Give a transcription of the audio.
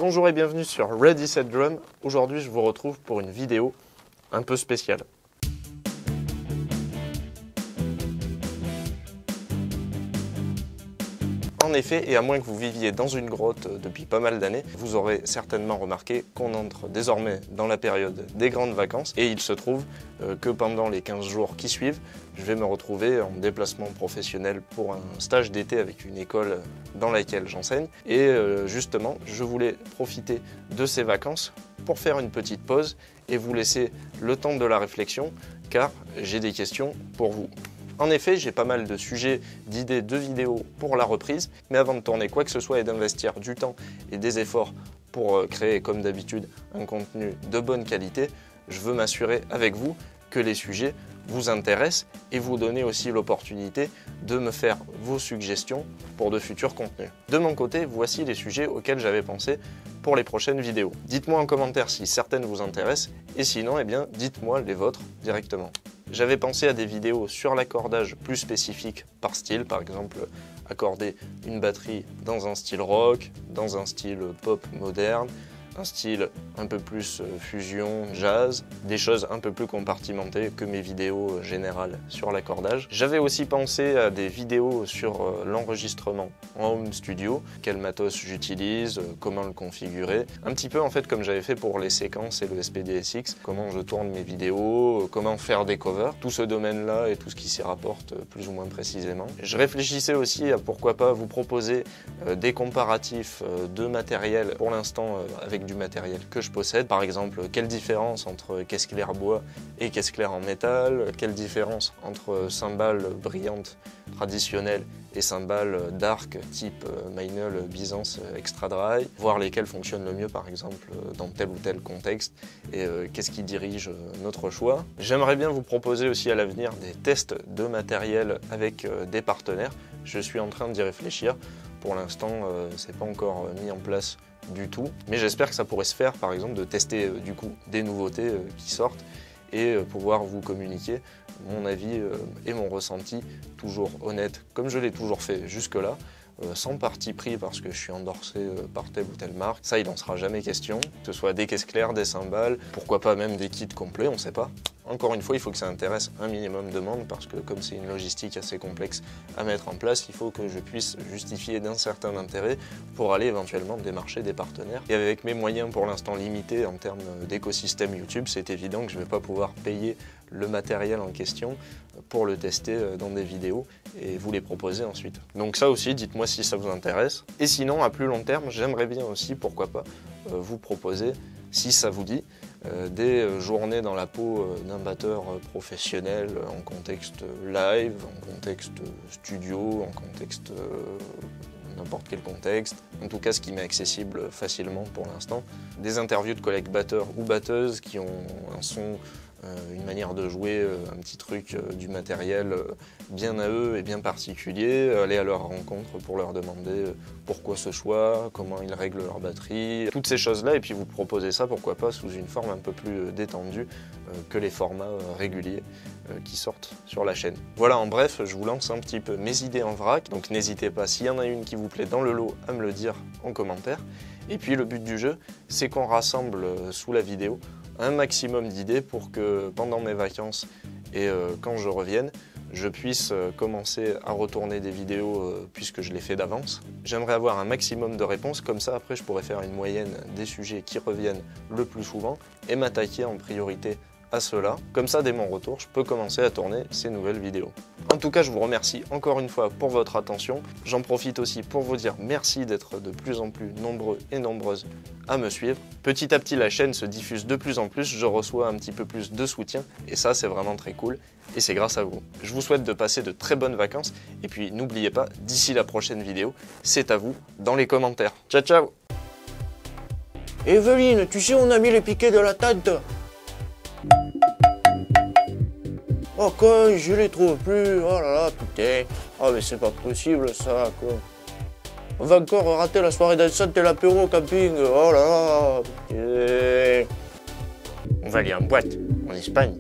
Bonjour et bienvenue sur Ready Set Drum. Aujourd'hui, je vous retrouve pour une vidéo un peu spéciale. En effet, et à moins que vous viviez dans une grotte depuis pas mal d'années, vous aurez certainement remarqué qu'on entre désormais dans la période des grandes vacances et il se trouve que pendant les 15 jours qui suivent, je vais me retrouver en déplacement professionnel pour un stage d'été avec une école dans laquelle j'enseigne. Et justement, je voulais profiter de ces vacances pour faire une petite pause et vous laisser le temps de la réflexion car j'ai des questions pour vous. En effet, j'ai pas mal de sujets, d'idées de vidéos pour la reprise, mais avant de tourner quoi que ce soit et d'investir du temps et des efforts pour créer, comme d'habitude, un contenu de bonne qualité, je veux m'assurer avec vous que les sujets vous intéressent et vous donner aussi l'opportunité de me faire vos suggestions pour de futurs contenus. De mon côté, voici les sujets auxquels j'avais pensé pour les prochaines vidéos. Dites-moi en commentaire si certaines vous intéressent et sinon, eh bien, dites-moi les vôtres directement. J'avais pensé à des vidéos sur l'accordage plus spécifique par style, par exemple accorder une batterie dans un style rock, dans un style pop moderne, un style un peu plus fusion, jazz, des choses un peu plus compartimentées que mes vidéos générales sur l'accordage. J'avais aussi pensé à des vidéos sur l'enregistrement en home studio, quel matos j'utilise, comment le configurer, un petit peu en fait comme j'avais fait pour les séquences et le SPDSX, comment je tourne mes vidéos, comment faire des covers, tout ce domaine-là et tout ce qui s'y rapporte plus ou moins précisément. Je réfléchissais aussi à pourquoi pas vous proposer des comparatifs de matériel, pour l'instant avec du matériel que je possède. Par exemple, quelle différence entre caisse claire bois et caisse claire en métal, quelle différence entre cymbales brillantes traditionnelles et cymbales dark type Meinl Byzance Extra Dry, voir lesquelles fonctionnent le mieux par exemple dans tel ou tel contexte et qu'est-ce qui dirige notre choix. J'aimerais bien vous proposer aussi à l'avenir des tests de matériel avec des partenaires. Je suis en train d'y réfléchir. Pour l'instant, c'est pas encore mis en place du tout, mais j'espère que ça pourrait se faire, par exemple, de tester du coup des nouveautés qui sortent et pouvoir vous communiquer mon avis et mon ressenti, toujours honnête, comme je l'ai toujours fait jusque-là, sans parti pris parce que je suis endorsé par telle ou telle marque. Ça, il n'en sera jamais question, que ce soit des caisses claires, des cymbales, pourquoi pas même des kits complets, on ne sait pas. Encore une fois, il faut que ça intéresse un minimum de monde parce que comme c'est une logistique assez complexe à mettre en place, il faut que je puisse justifier d'un certain intérêt pour aller éventuellement démarcher des partenaires. Et avec mes moyens pour l'instant limités en termes d'écosystème YouTube, c'est évident que je ne vais pas pouvoir payer le matériel en question pour le tester dans des vidéos et vous les proposer ensuite. Donc ça aussi, dites-moi si ça vous intéresse. Et sinon, à plus long terme, j'aimerais bien aussi, pourquoi pas, vous proposer, si ça vous dit, des journées dans la peau d'un batteur professionnel en contexte live, en contexte studio, en contexte n'importe quel contexte, en tout cas ce qui m'est accessible facilement pour l'instant. Des interviews de collègues batteurs ou batteuses qui ont un son, une manière de jouer, un petit truc, du matériel bien à eux et bien particulier, aller à leur rencontre pour leur demander pourquoi ce choix, comment ils règlent leur batterie, toutes ces choses-là, et puis vous proposer ça, pourquoi pas, sous une forme un peu plus détendue que les formats réguliers qui sortent sur la chaîne. Voilà, en bref, je vous lance un petit peu mes idées en vrac, donc n'hésitez pas, s'il y en a une qui vous plaît dans le lot, à me le dire en commentaire. Et puis le but du jeu, c'est qu'on rassemble sous la vidéo un maximum d'idées pour que pendant mes vacances et quand je revienne, je puisse commencer à retourner des vidéos puisque je les fais d'avance. J'aimerais avoir un maximum de réponses, comme ça après je pourrais faire une moyenne des sujets qui reviennent le plus souvent et m'attaquer en priorité à cela. Comme ça, dès mon retour, je peux commencer à tourner ces nouvelles vidéos. En tout cas, je vous remercie encore une fois pour votre attention. J'en profite aussi pour vous dire merci d'être de plus en plus nombreux et nombreuses à me suivre. Petit à petit, la chaîne se diffuse de plus en plus, je reçois un petit peu plus de soutien et ça, c'est vraiment très cool et c'est grâce à vous. Je vous souhaite de passer de très bonnes vacances et puis n'oubliez pas, d'ici la prochaine vidéo, c'est à vous dans les commentaires. Ciao, ciao! Evelyne, tu sais, on a mis les piquets de la tente. Oh quoi, je les trouve plus, oh là là, putain. Oh mais c'est pas possible ça, quoi. On va encore rater la soirée dansante et l'apéro au camping, oh là là, putain. On va aller en boîte, en Espagne.